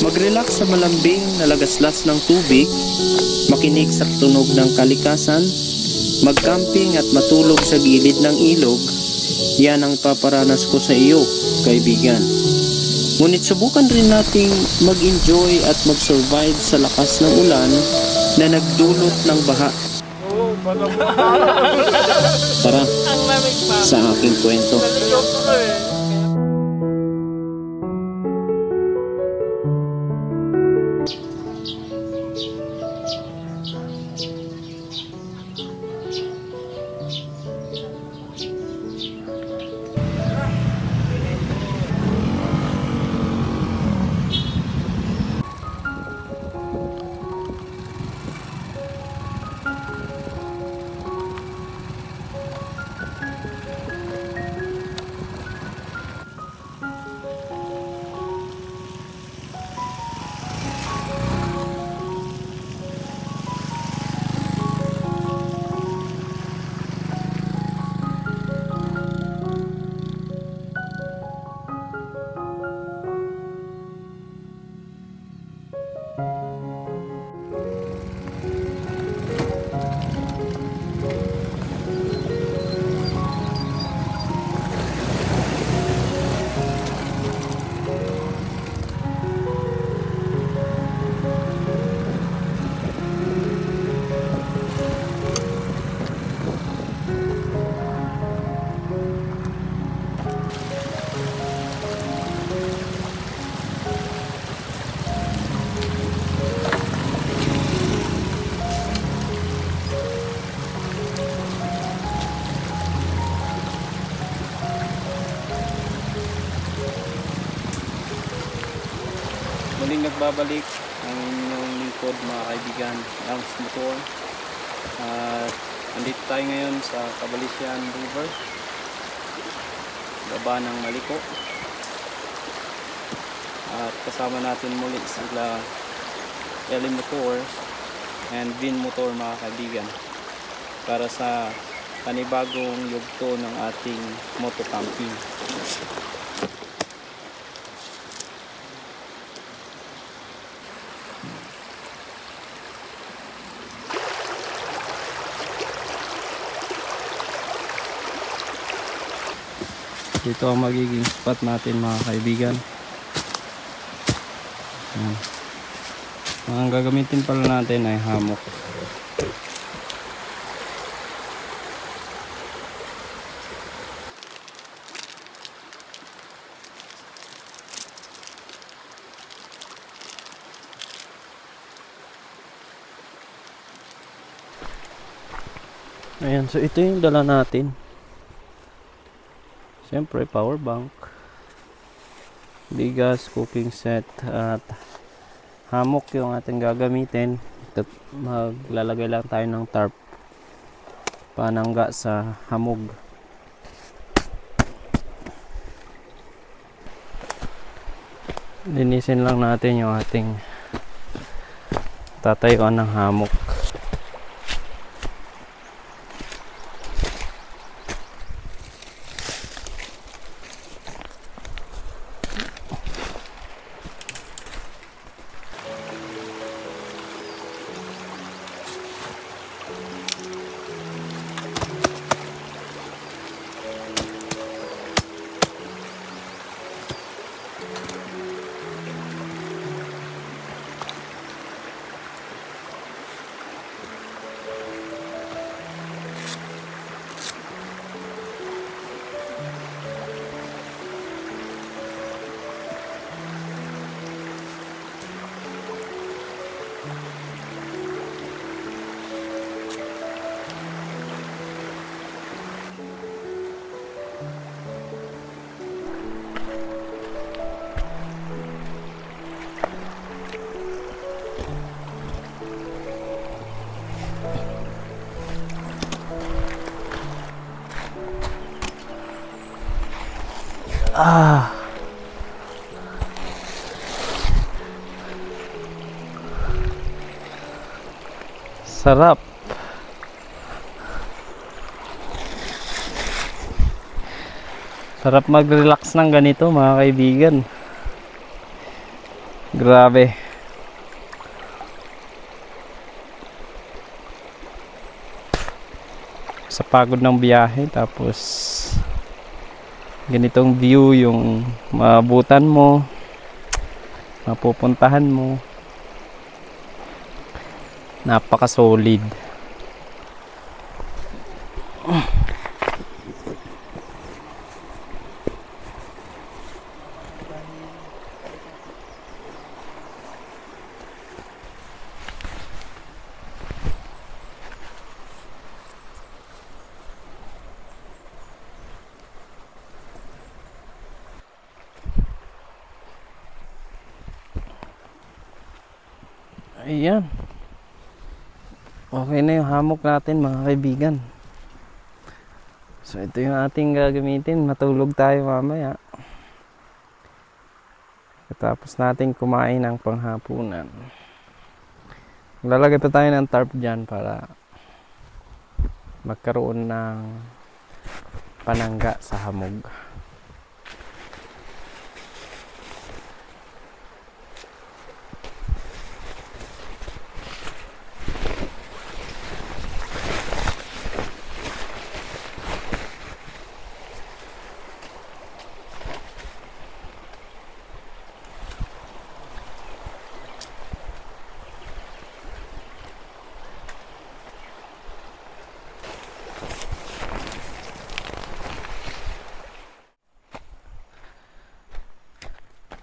Mag-relax sa malambing na lagaslas ng tubig, makinig sa tunog ng kalikasan, mag-camping at matulog sa gilid ng ilog, yan ang paparanas ko sa iyo, kaibigan. Ngunit subukan rin nating mag-enjoy at mag-survive sa lakas ng ulan na nagdulot ng baha. Tara, sa aking kwento. Muling nagbabalik ang inyong lingkod mga kaibigan, Lance Motor. Andito tayo ngayon sa Cabalisian River, baba ng Maliko. At kasama natin muli sila Eli Motor and Vin Motor mga kaibigan, para sa panibagong yugto ng ating motocamping. Dito ang magiging spot natin mga kaibigan. Ang gagamitin pala natin ay hammock. Ayan, so ito yung dala natin. Siyempre, power bank, bigas, cooking set, at hammock yung ating gagamitin. Maglalagay lang tayo ng tarp panangga sa hamog. Linisin lang natin yung ating tatayuan ng hammock. Sarap. Sarap mag-relax ng ganito mga kaibigan. Grabe. Sa pagod ng biyahe, tapos ganitong view yung maabutan mo, mapupuntahan mo. Napaka solid. Ayan. Okay na yung hammock natin mga kaibigan. So ito yung ating gagamitin. Matulog tayo mamaya. Tapos natin kumain ng panghapunan. Lalagay pa tayo ng tarp dyan para magkaroon ng panangga sa hamog.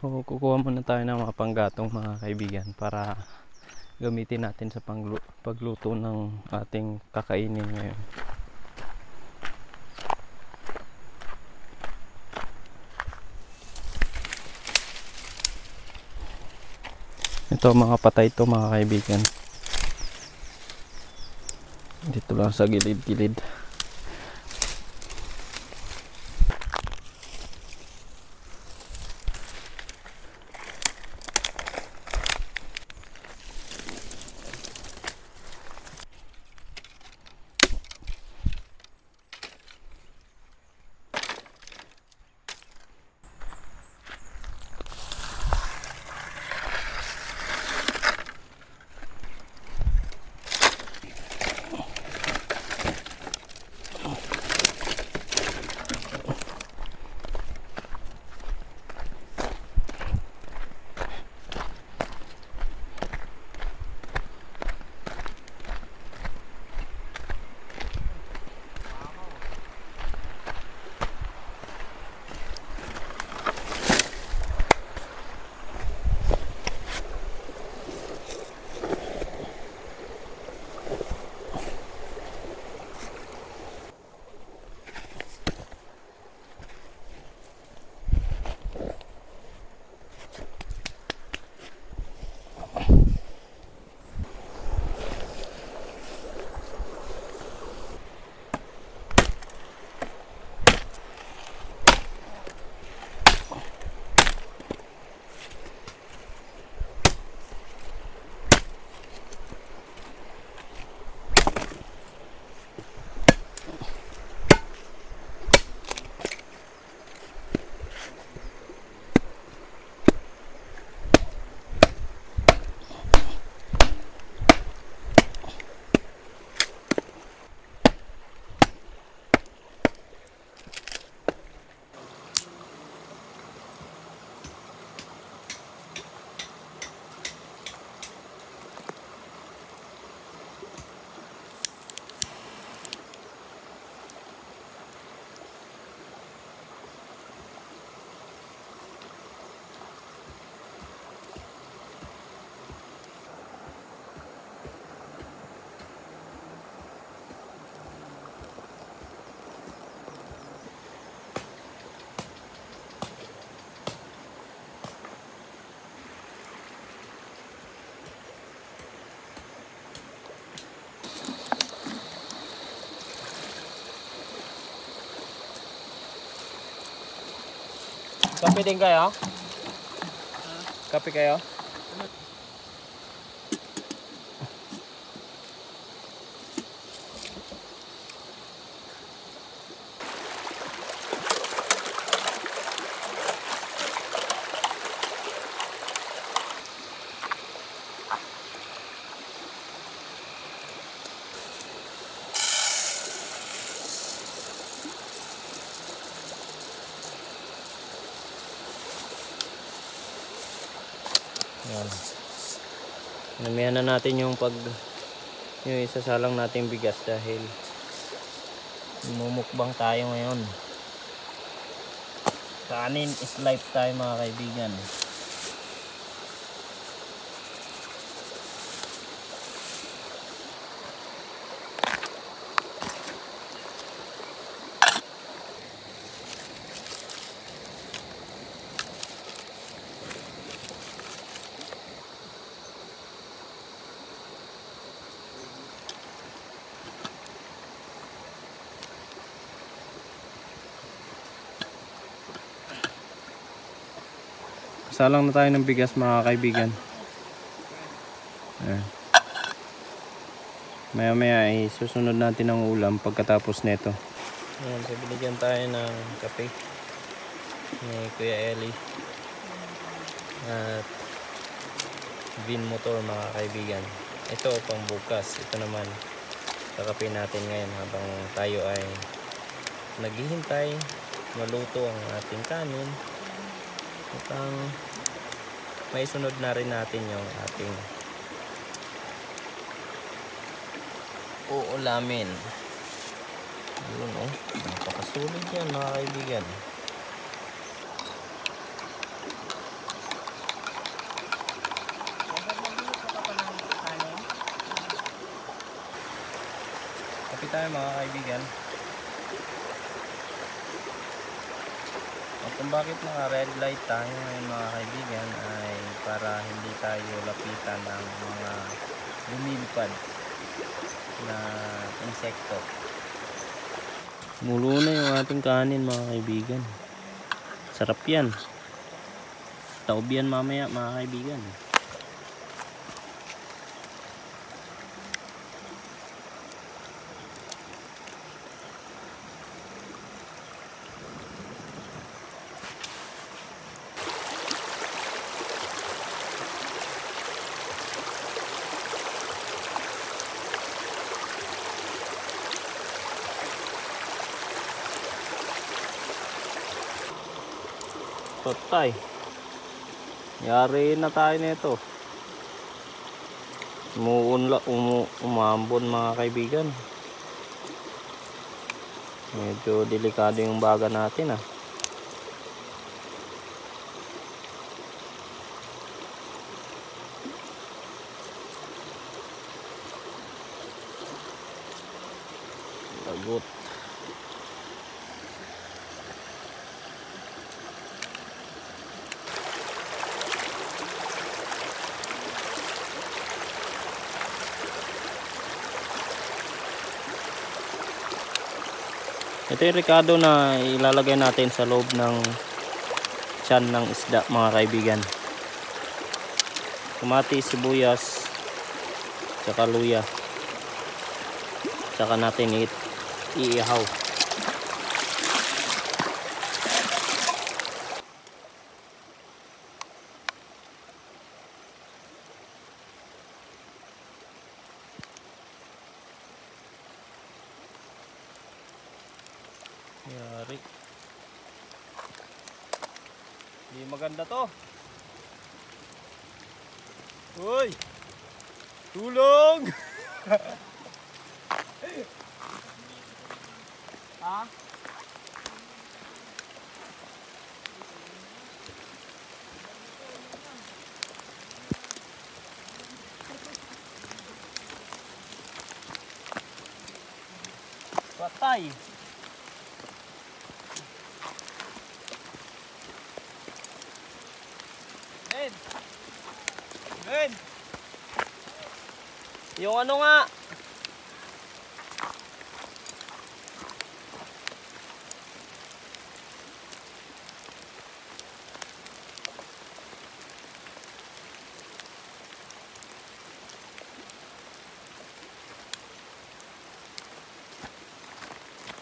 So, kukuha muna tayo ng mga panggatong mga kaibigan para gamitin natin sa pagluto ng ating kakainin ngayon. Ito mga patay ito mga kaibigan. Dito lang sa gilid-gilid. Kape din kayo? Kape kayo? Yan. Namihan na natin yung isasalang nating bigas dahil mumukbang tayo ngayon. Kanin is life tayo mga kaibigan. Salang na tayo ng bigas mga kaibigan. Ayan. Maya maya ay susunod natin ang ulam pagkatapos nito. Ayan, so binigyan tayo ng kape ni Kuya Eli at Vin Motor mga kaibigan. Ito pang bukas. Ito naman kakape natin ngayon habang tayo ay naghihintay maluto ang ating kanin. At may sunod na rin natin yung ating uulamin. Yun oh, napakasulit yan mga kaibigan. Kapit tayo mga kaibigan. At kung bakit naka red light tayo ngayon mga kaibigan ay para hindi tayo lapitan ng mga lumilipad na insekto. Mulo na yung ating kanin mga kaibigan. Sarap yan. Taob yan mamaya mga kaibigan. Patay. Yari na tayo nito. Umambon mga kaibigan. Medyo delikado yung baga natin ah. Lagot. Ito yung rekado na ilalagay natin sa loob ng tiyan ng isda mga kaibigan. Kamatis, sibuyas, tsaka luya. Tsaka natin iihaw. Yari. Hindi maganda to. Uy! Tulong! Ha? Patay! Ben! Yung ano nga?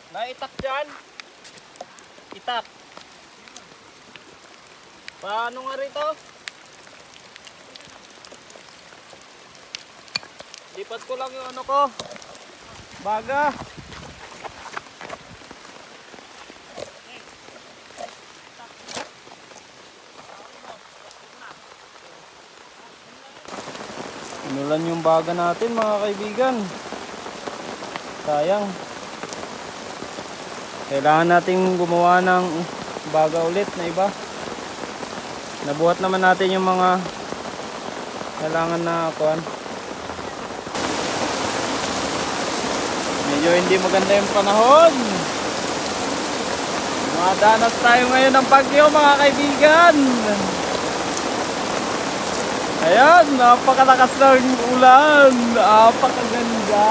Naitak dyan? Itak. Paano nga rito? Lipat ko lang yung ano ko. Baga. Inulan yung baga natin mga kaibigan. Sayang. Kailangan nating gumawa ng baga ulit na iba. Nabuhat naman natin yung mga kailangan na kuhan. Medyo hindi maganda yung panahon. Madanas tayo ngayon ng bagyo mga kaibigan. Ayan, napakalakas ng ulan. Napakaganda.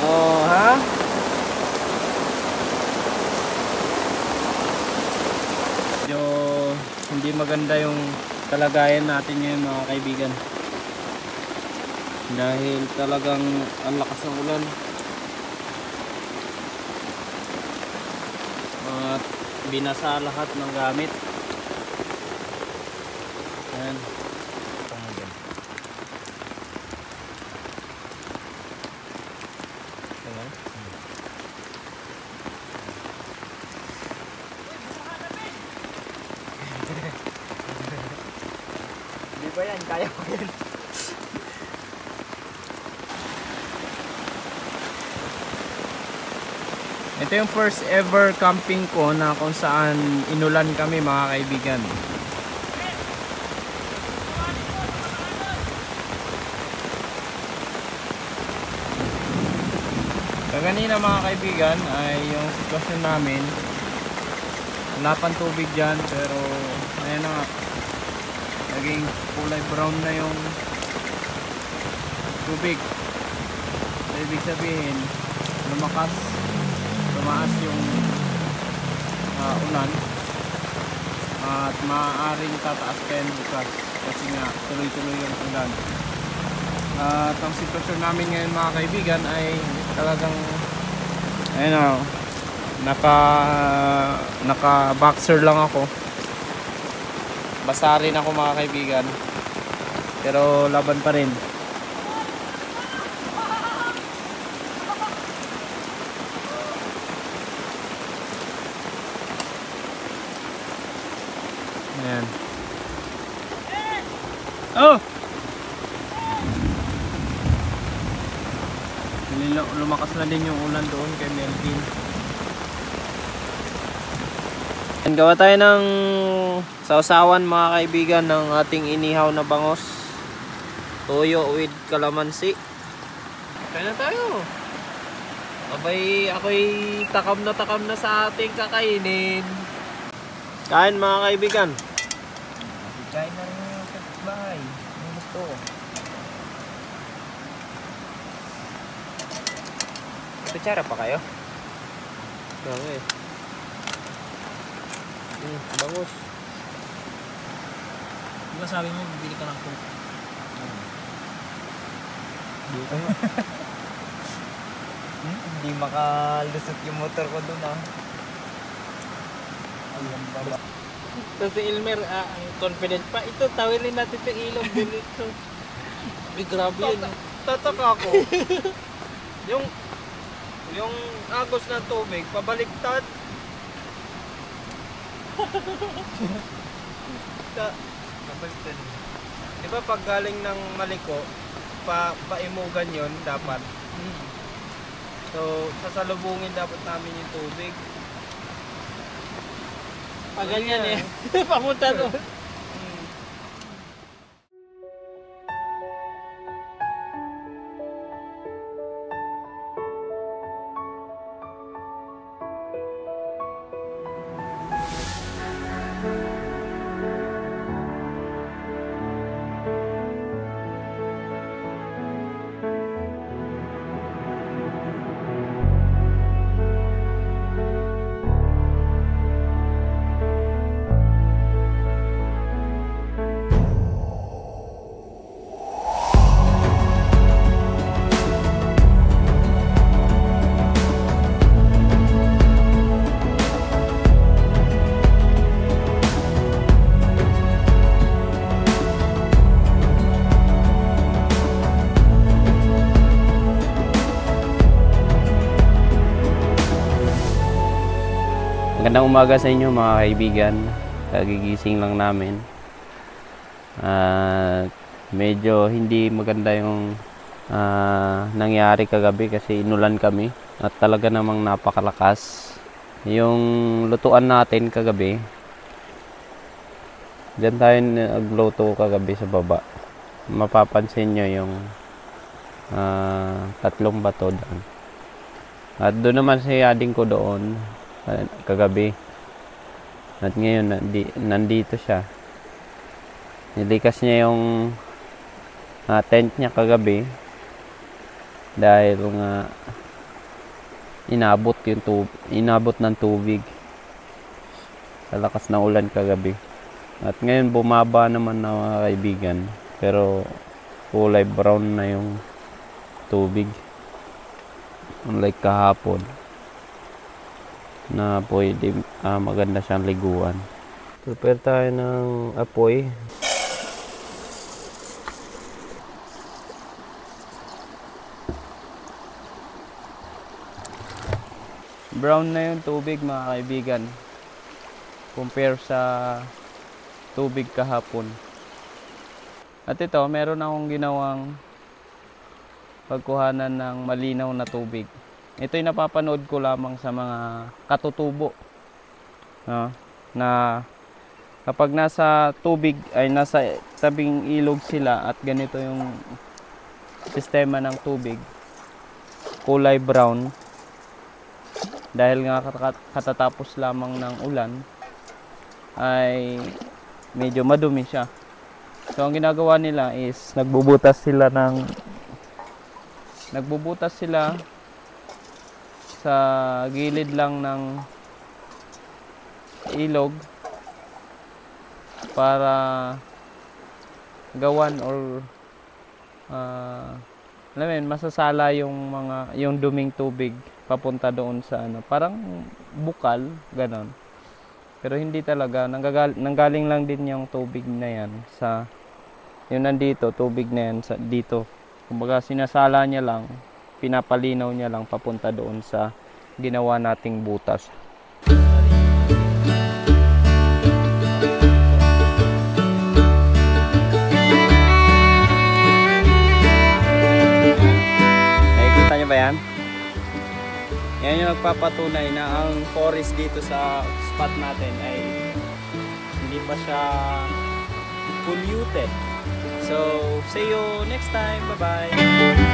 Oh, ha? Medyo hindi maganda yung kalagayan natin ngayon mga kaibigan. Dahil talagang ang lakas ng ulan. At binasa lahat ng gamit. Ayan. Hindi ba yan? Kaya ko yan. Ito yung first ever camping ko na kung saan inulan kami mga kaibigan. Kanina mga kaibigan ay yung sitwasyon namin, wala pang tubig dyan, pero ayun na nga, naging kulay brown na yung tubig. So, ibig sabihin tumaas yung ulan at maaaring tataas pa yan bukas kasi nga tuloy-tuloy yung ulan. At ang sitwasyon namin ngayon mga kaibigan ay talagang ayun na, naka boxer lang ako, basa rin ako mga kaibigan, pero laban pa rin. Ayan. Oh! Lumakas na din yung ulan doon kay Melvin. Gawa tayo ng sausawan mga kaibigan ng ating inihaw na bangos. Toyo with kalamansi. Kaya na tayo. Abay, ako'y takam na sa ating kakainin. Kain mga kaibigan. Kain na rin yung kapitbahay. Ang gusto. Kutsara pa kayo? Okay. Bangus. Diba sabi mo, bibili ka ng coke? Dito nga. Hindi makalusot yung motor ko dun ah. Ayan ba? So si Elmer, confident pa. Ito, tawilin natin ito ilog din ito. Ay, grabe yun. Tataka ako. yung agos ng tubig, pabaliktad. Kapalitan. Di ba pag galing ng Maliko, paimugan yon dapat. So, sasalubungin dapat namin yung tubig. Pag ganyan eh. Papunta doon. Magandang umaga sa inyo mga kaibigan. Kagigising lang namin. At medyo hindi maganda yung nangyari kagabi kasi inulan kami at talaga namang napakalakas. Yung lutuan natin kagabi, diyan tayo nagluto kagabi sa baba. Mapapansin nyo yung 3 bato doon. At doon naman si ading ko doon kagabi. At ngayon nandito siya. Nilikas niya yung tent niya kagabi dahil nga inabot ng tubig sa lakas ng ulan kagabi. At ngayon bumaba naman na mga kaibigan, pero kulay brown na yung tubig, unlike kahapon na pwede maganda siyang liguan. Prepare tayo ng apoy. Brown na yung tubig mga kaibigan compare sa tubig kahapon. At ito, meron akong ginawang pagkuhanan ng malinaw na tubig. Ito'y napapanood ko lamang sa mga katutubo, na kapag nasa tubig ay nasa tabing ilog sila at ganito yung sistema ng tubig, kulay brown, dahil nga katatapos lamang ng ulan ay medyo madumi siya. So ang ginagawa nila is nagbubutas sila sa gilid lang ng ilog para gawan or masasala yung duming tubig papunta doon sa parang bukal, ganon. Pero hindi talaga, nanggaling lang din yung tubig na yan sa, yung nandito, tubig na yan dito. Kumbaga sinasala niya lang, pinapalinaw niya lang papunta doon sa ginawa nating butas. Nakikita niyo ba yan? Yan yung nagpapatunay na ang forest dito sa spot natin ay hindi pa siya polluted. So, see you next time. Bye-bye!